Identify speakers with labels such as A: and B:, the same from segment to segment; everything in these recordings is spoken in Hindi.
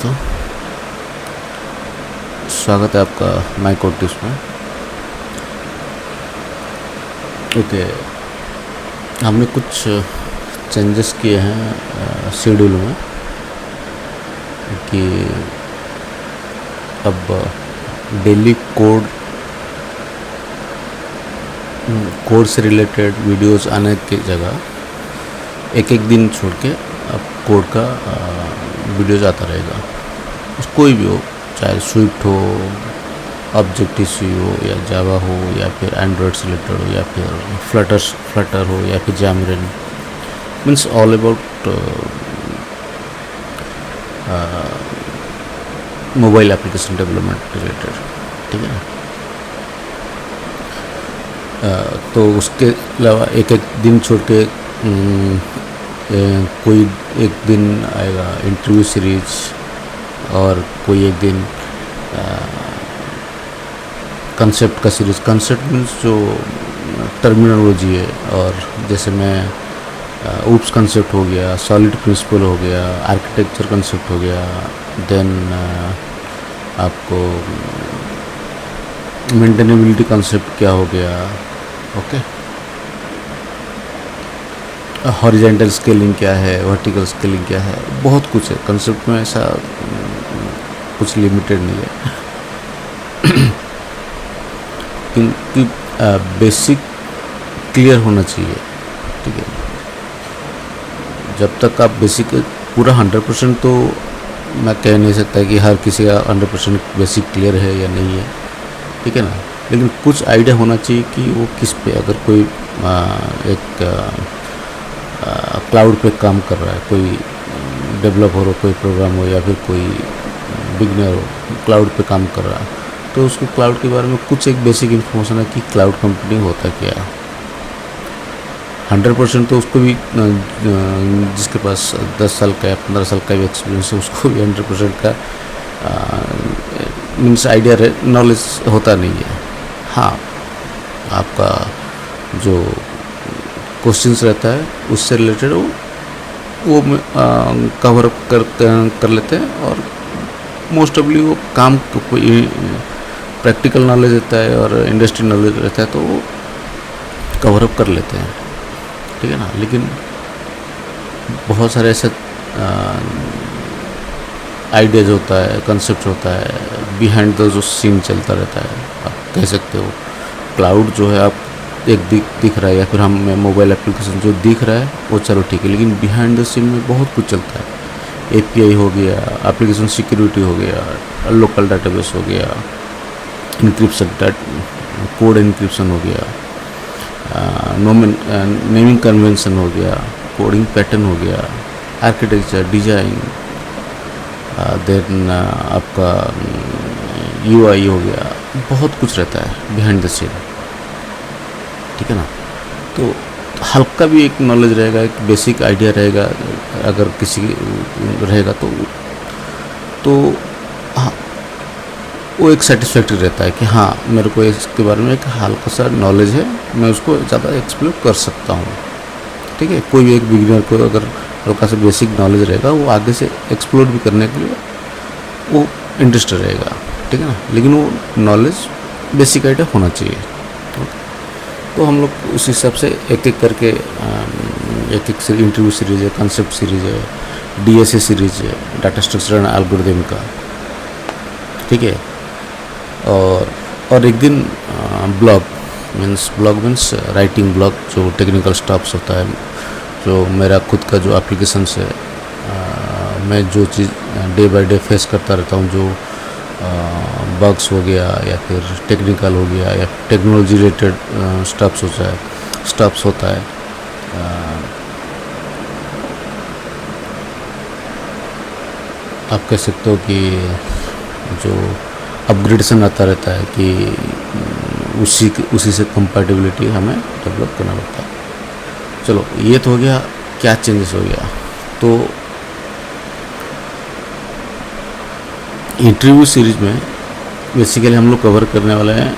A: तो स्वागत है आपका माई कोटिस में। ओके, हमने कुछ चेंजेस किए हैं शेड्यूल में कि अब डेली कोड से रिलेटेड वीडियोस आने की जगह एक एक दिन छोड़ के अब कोड का वीडियोस आता रहेगा। कोई भी हो, चाहे स्विफ्ट हो, ऑब्जेक्टिव सी हो, या जावा हो, या फिर एंड्रॉयड से रिलेटेड हो, या फिर फ्लटर हो, या फिर जैमरन, means all about mobile application development related. ठीक है ना। तो उसके अलावा एक एक दिन छोड़ के कोई एक दिन आएगा इंटरव्यू सीरीज, और कोई एक दिन कंसेप्ट का सीरीज़। कंसेप्ट मीन्स जो टर्मिनोलॉजी है, और जैसे मैं ऊप्स कंसेप्ट हो गया, सॉलिड प्रिंसिपल हो गया, आर्किटेक्चर कंसेप्ट हो गया, देन आपको मेंटेनेबिलिटी कंसेप्ट क्या हो गया। ओके, हॉरिजॉन्टल स्केलिंग क्या है, वर्टिकल स्केलिंग क्या है, बहुत कुछ है कंसेप्ट में। ऐसा कुछ लिमिटेड नहीं है क्योंकि बेसिक क्लियर होना चाहिए। ठीक है, जब तक आप बेसिक पूरा 100% तो मैं कह नहीं सकता कि हर किसी का 100% बेसिक क्लियर है या नहीं है। ठीक है ना, लेकिन कुछ आइडिया होना चाहिए कि वो किस पे, अगर कोई एक क्लाउड पे काम कर रहा है, कोई डेवलपर हो, कोई प्रोग्राम हो, या फिर कोई बिगनर हो, क्लाउड पे काम कर रहा है, तो उसको क्लाउड के बारे में कुछ एक बेसिक इन्फॉर्मेशन है कि क्लाउड कंप्यूटिंग होता क्या है। 100% तो उसको भी, जिसके पास 10 साल का या 15 साल का भी एक्सपीरियंस है, उसको भी 100% का मीन्स आइडिया नॉलेज होता नहीं है। हाँ, आपका जो क्वेश्चंस रहता है उससे रिलेटेड वो कवर अप कर लेते हैं, और मोस्ट ऑफली वो काम कोई प्रैक्टिकल नॉलेज रहता है और इंडस्ट्री नॉलेज रहता है तो वो कवर अप कर लेते हैं। ठीक है ना, लेकिन बहुत सारे ऐसे आइडियाज होता है, कंसेप्ट होता है, बिहाइंड द जो सीन चलता रहता है। आप कह सकते हो क्लाउड जो है, आप एक दिख रहा है, या फिर हम मोबाइल एप्लीकेशन जो दिख रहा है वो चलो ठीक है, लेकिन बिहाइंड द सीन में बहुत कुछ चलता है। एपीआई हो गया, एप्लीकेशन सिक्योरिटी हो गया, लोकल डाटाबेस हो गया, इंक्रिप्शन कोड इंक्रिप्शन हो गया, नेमिंग कन्वेंशन हो गया, कोडिंग पैटर्न हो गया, आर्किटेक्चर डिजाइन, देन आपका यूआई हो गया, बहुत कुछ रहता है बिहाइंड द सीन। ठीक है ना, तो हल्का भी एक नॉलेज रहेगा, एक बेसिक आइडिया रहेगा, अगर किसी रहेगा तो हाँ, वो एक सेटिस्फैक्ट्री रहता है कि हाँ, मेरे को इसके बारे में एक हल्का सा नॉलेज है, मैं उसको ज़्यादा एक्सप्लोर कर सकता हूँ। ठीक है, कोई भी एक बिगिनर को अगर हल्का सा बेसिक नॉलेज रहेगा, वो आगे से एक्सप्लोर भी करने के लिए वो इंटरेस्ट रहेगा। ठीक है ना, लेकिन वो नॉलेज बेसिक आइडिया होना चाहिए। तो हम लोग उस हिसाब से एक एक करके एक एक इंटरव्यू सीरीज है, कंसेप्ट सीरीज है, डीएसए सीरीज है, डाटा स्ट्रक्चर एंड एल्गोरिथम का। ठीक है, और एक दिन ब्लॉग मीन्स राइटिंग ब्लॉग, जो टेक्निकल स्टॉप्स होता है, जो मेरा खुद का जो एप्लीकेशन है, मैं जो चीज़ डे बाय डे फेस करता रहता हूँ, जो बग्स हो गया, या फिर टेक्निकल हो गया, या टेक्नोलॉजी रिलेटेड स्टॉप्स होता है, आप कह सकते हो कि जो अपग्रेडेशन आता रहता है कि उसी से कंपैटिबिलिटी हमें डेवलप करना पड़ता है। चलो, ये तो हो गया क्या चेंजेस हो गया। तो इंटरव्यू सीरीज में बेसिकली हम लोग कवर करने वाले हैं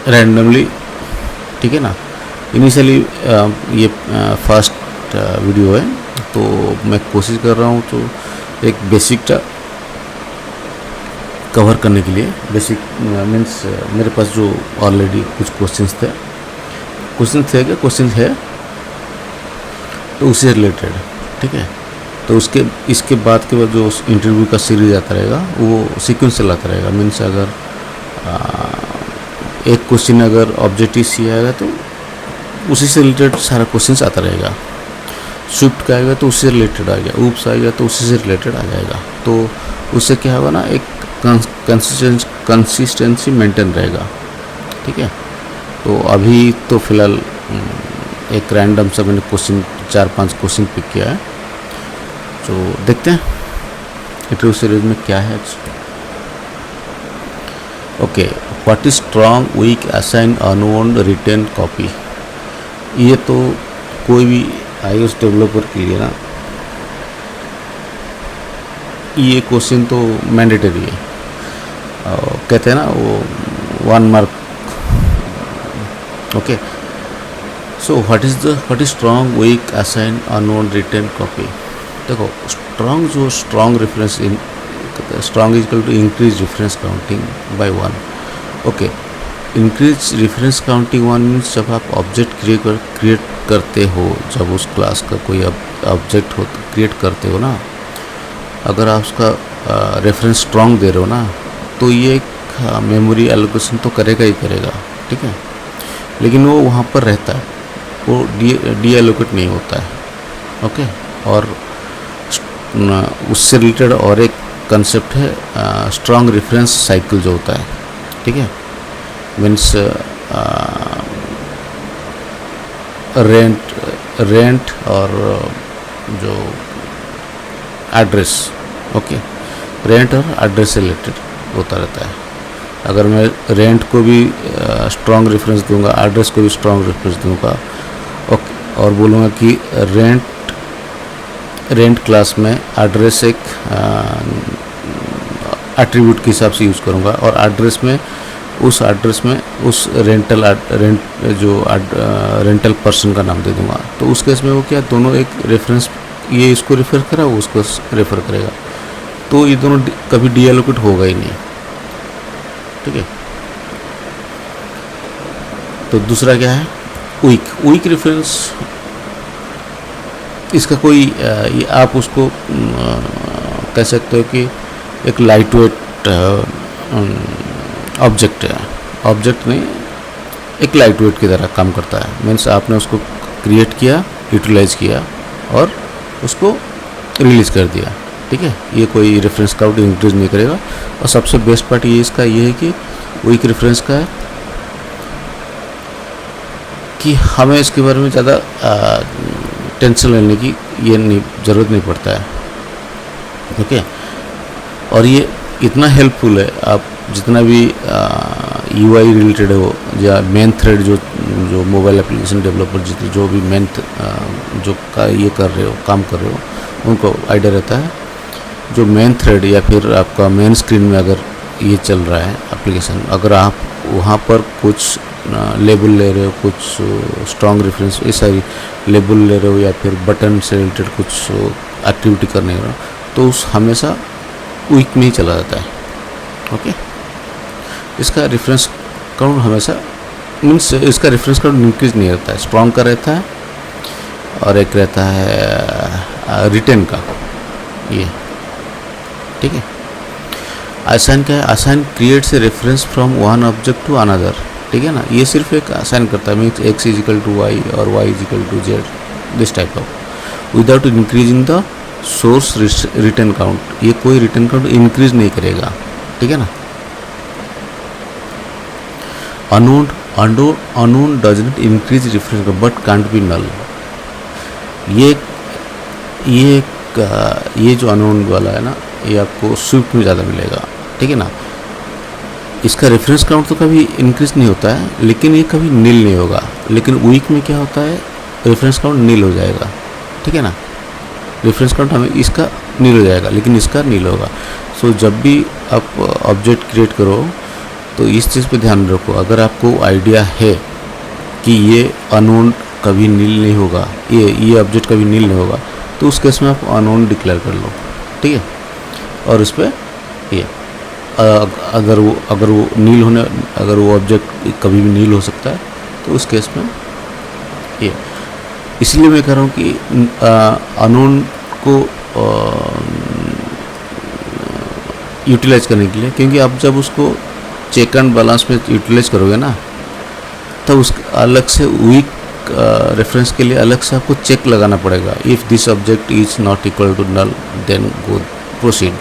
A: रैंडमली। ठीक है ना, इनिशियली ये फर्स्ट वीडियो है, तो मैं कोशिश कर रहा हूँ तो एक बेसिक कवर करने के लिए बेसिक मीन्स मेरे पास जो ऑलरेडी कुछ क्वेश्चन कि क्वेश्चन है तो उससे रिलेटेड, ठीक है। तो इसके बाद के बाद जो इंटरव्यू का सीरीज आता रहेगा वो सीक्वेंशियल आता रहेगा। मीन्स अगर एक क्वेश्चन अगर ऑब्जेक्टिव सी आएगा तो उसी से रिलेटेड सारा क्वेश्चन आता रहेगा। स्विफ्ट का आएगा तो उससे रिलेटेड आ गया, ऊप्स आएगा तो उसी से रिलेटेड आ जाएगा। तो उससे क्या होगा ना, एक कंसिस्टेंसी मेंटेन रहेगा, ठीक है। तो अभी तो फिलहाल एक रैंडम सा मैंने क्वेश्चन 4-5 क्वेश्चन पिक किया है, तो देखते हैं इंटरव्यू सीरीज में क्या है। Okay, what is strong weak assign unowned retain copy. ये तो कोई भी iOS डेवलपर के लिए ना ये क्वेश्चन तो मैंडेटरी है। कहते हैं ना वो 1 mark. Okay, so what is strong weak assign unowned retain copy. देखो strong reference in strong is equal to increase reference counting by 1। Okay, increase reference counting 1 means जब आप ऑब्जेक्ट क्रिएट करते हो, जब उस क्लास का कोई ऑब्जेक्ट हो क्रिएट करते हो ना, अगर आप उसका रेफरेंस स्ट्रॉन्ग दे रहे हो ना, तो ये एक मेमोरी एलोकेशन तो करेगा ही करेगा, ठीक है। लेकिन वो वहाँ पर रहता है, वो डी एलोकेट नहीं होता है। ओके, और उससे रिलेटेड और एक कंसेप्ट है स्ट्रॉन्ग रेफरेंस साइकिल जो होता है, ठीक है। मीन्स रेंट और जो एड्रेस, ओके, रेंट और एड्रेस से रिलेटेड होता रहता है। अगर मैं रेंट को भी स्ट्रॉन्ग रेफरेंस दूंगा, एड्रेस को भी स्ट्रॉन्ग रेफरेंस दूंगा, ओके, और बोलूँगा कि रेंट क्लास में एड्रेस एक एट्रीब्यूट के हिसाब से यूज़ करूँगा, और एड्रेस में उस रेंटल पर्सन का नाम दे दूंगा। तो उस केस में वो क्या, दोनों एक रेफरेंस, ये इसको रेफर करा, वो उसको रेफर करेगा, तो ये दोनों कभी डीएलोकेट होगा ही नहीं, ठीक है। तो दूसरा क्या है, वीक रेफरेंस। इसका कोई आप उसको कह सकते हो कि एक लाइट वेट ऑब्जेक्ट है, ऑब्जेक्ट नहीं, एक लाइट वेट की तरह काम करता है। मीन्स आपने उसको क्रिएट किया, यूटिलाइज किया और उसको रिलीज़ कर दिया, ठीक है। ये कोई रेफरेंस काउंट इंक्रीज नहीं करेगा। और सबसे बेस्ट पार्ट इसका ये है कि वीक रेफरेंस का है कि हमें इसके बारे में ज़्यादा टेंशन लेने की ज़रूरत नहीं पड़ता है, ओके। और ये इतना हेल्पफुल है, आप जितना भी यूआई रिलेटेड हो या मेन थ्रेड जो मोबाइल एप्लीकेशन डेवलपर जितने जो भी मेन जो ये कर रहे हो, काम कर रहे हो, उनको आइडिया रहता है। जो मेन थ्रेड या फिर आपका मेन स्क्रीन में अगर ये चल रहा है एप्लीकेशन, अगर आप वहाँ पर कुछ लेबल ले रहे हो, कुछ स्ट्रॉन्ग रेफरेंस ये सारी लेबल ले रहे हो, या फिर बटन से रिलेटेड कुछ एक्टिविटी करने हो, तो उस हमेशा वीक में ही चला जाता है, ओके। इसका रेफरेंस काउंट हमेशा मीन्स इसका रेफरेंस काउंट इंक्रीज नहीं रहता है, स्ट्रॉन्ग का रहता है, और एक रहता है रिटेन का, ये ठीक है। असाइन क्या है, assign creates a reference from one object to another, ठीक है ना। ये सिर्फ एक असाइन करता है, means X is equal to Y और Y is equal to Z, this type of, without increasing the source return count. ये कोई रिटर्न काउंट इंक्रीज नहीं करेगा, ठीक है ना। Unknown does not increase reference but can't be null. ये जो अननोन वाला है ना, ये आपको स्विफ्ट में ज़्यादा मिलेगा, ठीक है ना। इसका रेफरेंस काउंट तो कभी इंक्रीज नहीं होता है, लेकिन ये कभी नील नहीं होगा। लेकिन वीक में क्या होता है, रेफरेंस काउंट नील हो जाएगा, ठीक है ना। रेफरेंस काउंट हमें इसका नील हो जाएगा, लेकिन इसका नील होगा। सो जब भी आप ऑब्जेक्ट क्रिएट करो तो इस चीज़ पे ध्यान रखो। अगर आपको आइडिया है कि ये अननोन कभी नील नहीं होगा, ये ऑब्जेक्ट कभी नील नहीं होगा, तो उस केस में आप अननोन डिक्लेयर कर लो, ठीक है। और उस पर ये अगर वो नील होने अगर वो ऑब्जेक्ट कभी भी नील हो सकता है, तो उस केस में ये, इसलिए मैं कह रहा हूँ कि अननोन को यूटिलाइज करने के लिए, क्योंकि आप जब उसको चेक एंड बैलेंस में यूटिलाइज करोगे ना, तब उस अलग से वीक रेफरेंस के लिए अलग से आपको चेक लगाना पड़ेगा। If this object is not equal to null then go proceed.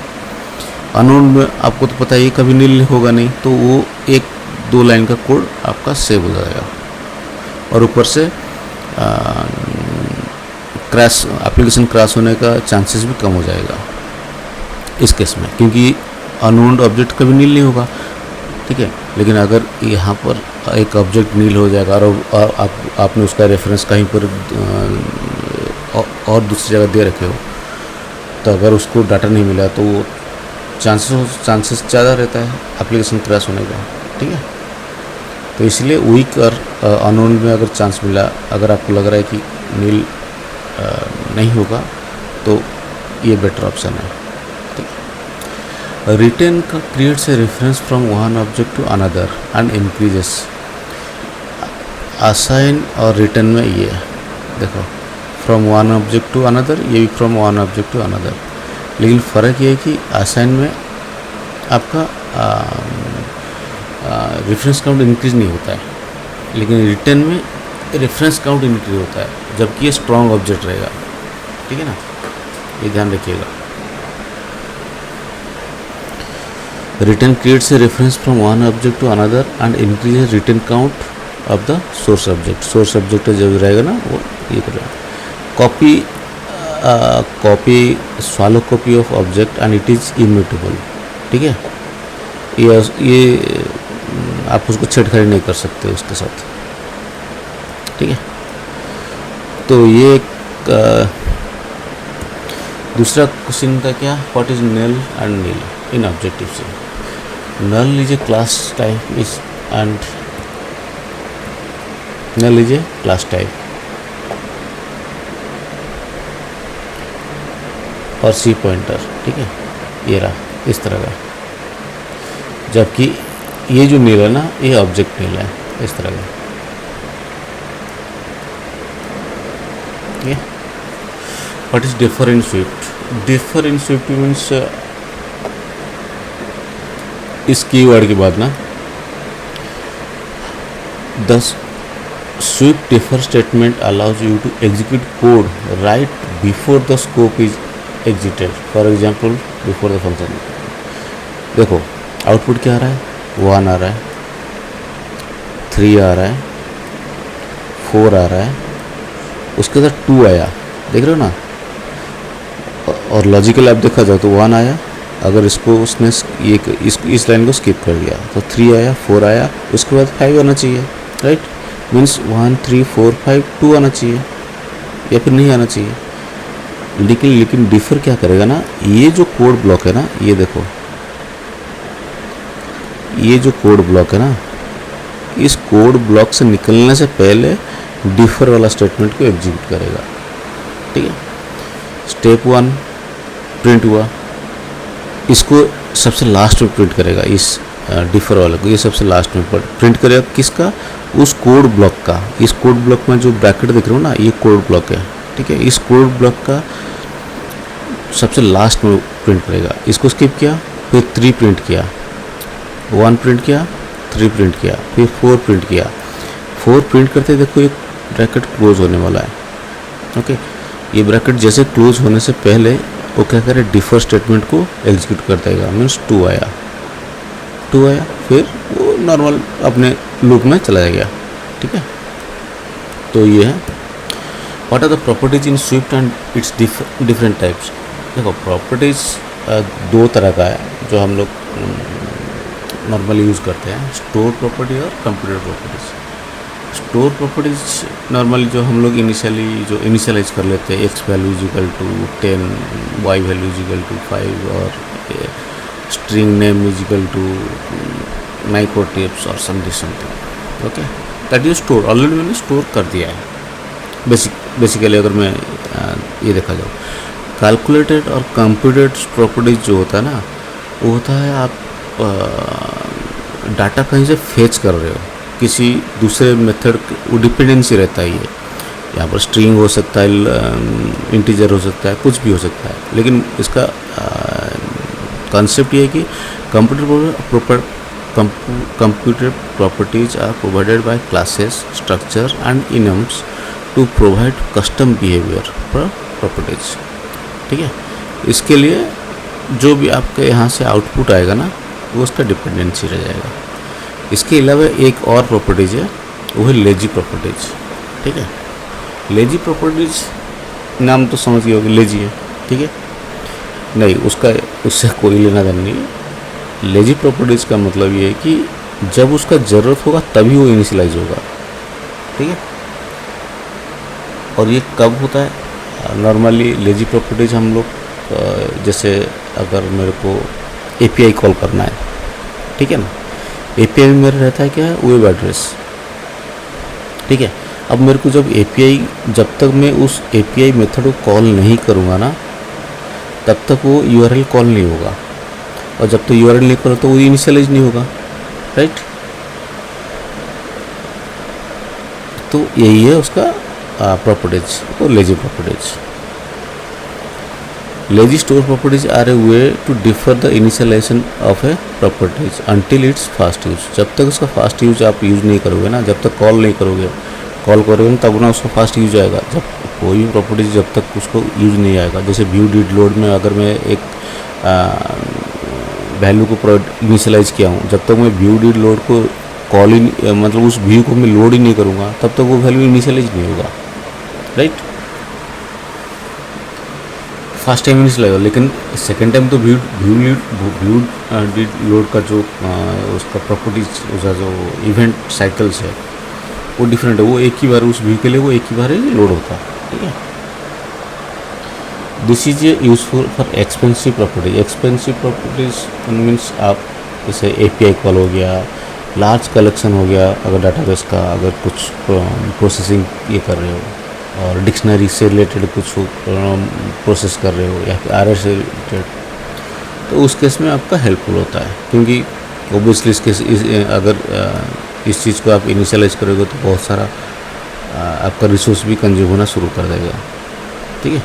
A: Unknown में आपको तो पता है ये कभी नील होगा नहीं, तो वो 1-2 लाइन का कोड आपका सेव हो जाएगा, और ऊपर से क्रैश एप्लीकेशन क्रैश होने का चांसेस भी कम हो जाएगा इस केस में, क्योंकि अननोन ऑब्जेक्ट कभी नील नहीं होगा, ठीक है। लेकिन अगर यहाँ पर एक ऑब्जेक्ट नील हो जाएगा और आपने उसका रेफरेंस कहीं पर और दूसरी जगह दे रखे हो, तो अगर उसको डाटा नहीं मिला तो वो चांसेस ज़्यादा रहता है एप्लीकेशन क्रैश होने का, ठीक है। तो इसलिए वीक और अननोन में अगर चांस मिला, अगर आपको लग रहा है कि नील नहीं होगा, तो ये बेटर ऑप्शन है, ठीक है। रिटेन का creates a reference from one object to another and increases. Assign और रिटर्न में ये देखो, from one object to another, ये भी from one object to another, लेकिन फ़र्क ये है कि असाइन में आपका रेफरेंस काउंट इंक्रीज नहीं होता है, लेकिन रिटर्न में रेफरेंस काउंट इंक्रीज होता है, जबकि ये स्ट्रॉन्ग ऑब्जेक्ट रहेगा, ठीक है ना, ये ध्यान रखिएगा। Return creates a reference from one object to another and increase return count of the source object. Source object जो रहेगा ना, वो ये करेगा। Copy shallow copy of object and it is immutable, ठीक है। ये आप उसको छेड़खानी नहीं कर सकते उसके साथ, ठीक है। तो ये एक दूसरा क्वेश्चन का क्या, what is null and nil in objective C. Null is a class type is and null is a class type और सी पॉइंटर, ठीक है, ये रहा इस तरह का। जबकि ये जो नील है ना, ये ऑब्जेक्ट नील है इस तरह का, ठीक है। What is defer in Swift. Defer in Swift means इस कीवर्ड के बाद ना, the Swift defer statement allows you to execute code right before the scope is executed. For example before the function, देखो आउटपुट क्या आ रहा है, 1 आ रहा है, 3 आ रहा है, 4 आ रहा है, उसके साथ 2 आया, देख रहे हो ना। और लॉजिकल ऐप देखा जाए तो 1 आया, अगर इसको उसने ये इस लाइन को स्किप कर दिया तो 3 आया, 4 आया, उसके बाद 5 आना चाहिए, राइट। मीन्स 1 3 4 5 2 आना चाहिए, या फिर नहीं आना चाहिए। लेकिन डिफर क्या करेगा ना, ये जो कोड ब्लॉक है ना, ये देखो, ये जो कोड ब्लॉक है ना, इस कोड ब्लॉक से निकलने से पहले डिफर वाला स्टेटमेंट को एग्जीक्यूट करेगा, ठीक है। स्टेप 1 प्रिंट हुआ, इसको सबसे लास्ट में प्रिंट करेगा, इस डिफर वाले को ये सबसे लास्ट में प्रिंट करेगा, किसका, उस कोड ब्लॉक का। इस कोड ब्लॉक में जो ब्रैकेट दिख रहे हो ना, ये कोड ब्लॉक है, ठीक है। इस कोड ब्लॉक का सबसे लास्ट में प्रिंट करेगा। इसको स्किप किया, फिर 3 प्रिंट किया, 1 प्रिंट किया, 3 प्रिंट किया, फिर 4 प्रिंट किया। 4 प्रिंट करते देखो एक ब्रैकेट क्लोज होने वाला है, ओके। ये ब्रैकेट जैसे क्लोज होने से पहले वो क्या करे, डिफर स्टेटमेंट को एग्जीक्यूट कर देगा। मीन्स 2 आया, फिर वो नॉर्मल अपने लूप में चला गया, ठीक है। तो ये है what are the properties in Swift and its different types. देखो प्रॉपर्टीज 2 तरह का है जो हम लोग नॉर्मली यूज़ करते हैं, स्टोर प्रॉपर्टी और computer properties. Store properties normally जो हम लोग इनिशियलाइज कर लेते हैं, X value is equal to 10, Y value is equal to 5 और string name is equal to micro tips और something, okay. That is store, already मैंने स्टोर कर दिया है। बेसिकली अगर मैं ये देखा जाओ, कैलकुलेटेड और कंप्यूटेड प्रॉपर्टीज जो होता है ना, वो होता है आप डाटा कहीं से फेच कर रहे हो, किसी दूसरे मेथड, वो डिपेंडेंसी रहता है। ये यहाँ पर स्ट्रिंग हो सकता है, इंटीजर हो सकता है, कुछ भी हो सकता है, लेकिन इसका कॉन्सेप्ट ये है कि computer properties are provided by classes, structure and enums to provide custom behaviour properties. ठीक है, इसके लिए जो भी आपके यहाँ से आउटपुट आएगा ना, वो उसका डिपेंडेंसी रह जाएगा। इसके अलावा एक और प्रॉपर्टीज है, वो है लेजी प्रॉपर्टीज। ठीक है, लेजी प्रॉपर्टीज नाम तो समझ गए होगे, लेजी है। ठीक है, नहीं उससे कोई लेना देना नहीं है। लेजी प्रॉपर्टीज का मतलब ये है कि जब उसका ज़रूरत होगा तभी वो इनिशियलाइज होगा। ठीक है, और ये कब होता है? नॉर्मली लेजी प्रॉपर्टीज हम लोग जैसे अगर मेरे को एपीआई कॉल करना है, ठीक है ना, एपीआई में मेरा रहता है क्या है, वेब एड्रेस। ठीक है, अब मेरे को जब तक मैं उस एपीआई मेथड को कॉल नहीं करूँगा ना, तब तक वो यूआरएल कॉल नहीं होगा, और जब तक यूआरएल नहीं करो तो वो इनिशियलाइज नहीं होगा। राइट, तो यही है उसका प्रॉपर्टीज और lazy properties. Lazy store properties are a way to defer the initialization of a properties until its first use. जब तक उसका फास्ट यूज आप यूज नहीं करोगे ना, जब तक कॉल करोगे ना, तब ना उसका फास्ट यूज आएगा। जब कोई भी प्रॉपर्टीज जब तक उसको यूज नहीं आएगा, जैसे व्यू डिड लोड में अगर मैं एक वैल्यू को इनिशियलाइज किया हूँ, जब तक मैं व्यू डिड लोड को कॉल ही मतलब उस व्यू को मैं लोड ही नहीं करूँगा, तब तक वो वैल्यू इनिशियलाइज नहीं होगा। राइट, फर्स्ट टाइम इनिशियल लगेगा, लेकिन सेकेंड टाइम तो व्यू डिड लोड का जो उसका प्रॉपर्टीज, उसका जो इवेंट साइकिल्स है वो डिफरेंट है। वो एक ही बार उस व्यू के लिए वो एक ही बार ही लोड होता है। ठीक है, this is useful for expensive properties. Expensive properties means आप जैसे एपीआई कॉल हो गया, लार्ज कलेक्शन हो गया, अगर डाटाबेस का अगर कुछ प्रोसेसिंग ये कर रहे हो, और डिक्शनरी से रिलेटेड कुछ प्रोसेस कर रहे हो, या फिर आरएस से रिलेटेड, तो उस केस में आपका हेल्पफुल होता है, क्योंकि ओबियसली अगर इस चीज़ को आप इनिशियलाइज करोगे तो बहुत सारा आपका रिसोर्स भी कंज्यूम होना शुरू कर देगा। ठीक है,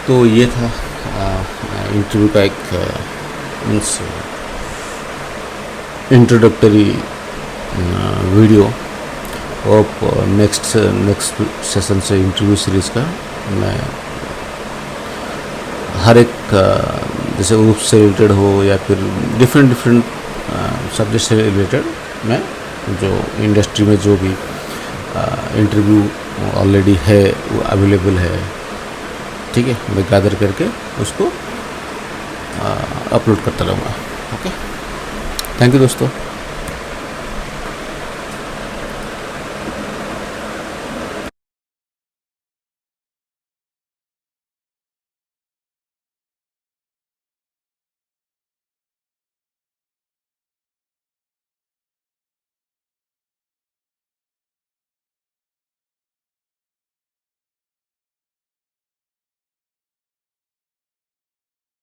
A: तो ये था इंटरव्यू का एक मीन्स इंट्रोडक्टरी वीडियो। और नेक्स्ट सेशन से इंटरव्यू सीरीज़ का मैं हर एक जैसे ग्रुप से रिलेटेड हो या फिर डिफरेंट सब्जेक्ट से रिलेटेड, मैं जो इंडस्ट्री में जो भी इंटरव्यू ऑलरेडी है वो अवेलेबल है, ठीक है, मैं गैदर करके उसको अपलोड करता रहूँगा। ओके, थैंक यू दोस्तों।